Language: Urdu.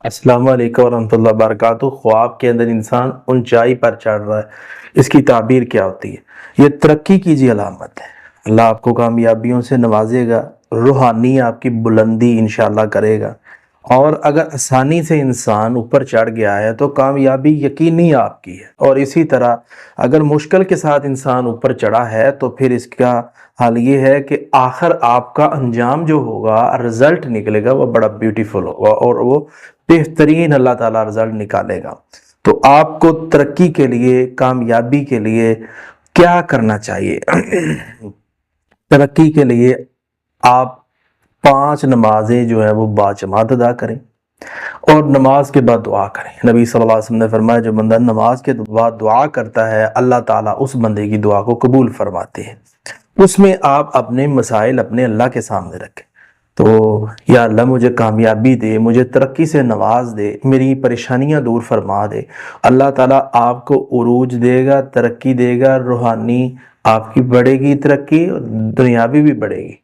السلام علیکم ورحمۃ اللہ وبرکاتہ۔ خواب کے اندر انسان اونچائی پر چڑھ رہا ہے، اس کی تعبیر کیا ہوتی ہے؟ یہ ترقی کی علامت ہے۔ اللہ آپ کو کامیابیوں سے نوازے گا، روحانی آپ کی بلندی انشاءاللہ کرے گا۔ اور اگر آسانی سے انسان اوپر چڑھ گیا ہے تو کامیابی یقینی آپ کی ہے، اور اسی طرح اگر مشکل کے ساتھ انسان اوپر چڑھا ہے تو پھر اس کا حال یہ ہے کہ آخر آپ کا انجام جو ہوگا، رزلٹ نکلے گا، وہ بڑا بیوٹیفل ہوگا اور وہ بہترین اللہ تعالیٰ رزلٹ نکالے گا۔ تو آپ کو ترقی کے لیے، کامیابی کے لیے کیا کرنا چاہیے؟ ترقی کے لیے آپ 5 نمازیں جو ہیں وہ باجماعت ادا کریں، اور نماز کے بعد دعا کریں۔ نبی صلی اللہ علیہ وسلم نے فرمایا جو بندہ نماز کے بعد دعا کرتا ہے، اللہ تعالیٰ اس بندے کی دعا کو قبول فرماتے ہیں۔ اس میں آپ اپنے مسائل اپنے اللہ کے سامنے رکھیں، تو یا اللہ مجھے کامیابی دے، مجھے ترقی سے نواز دے، میری پریشانیاں دور فرما دے۔ اللہ تعالیٰ آپ کو عروج دے گا، ترقی دے گا، روحانی آپ کی بڑھے گی ترقی، اور دنیاوی بھی بڑھے گی۔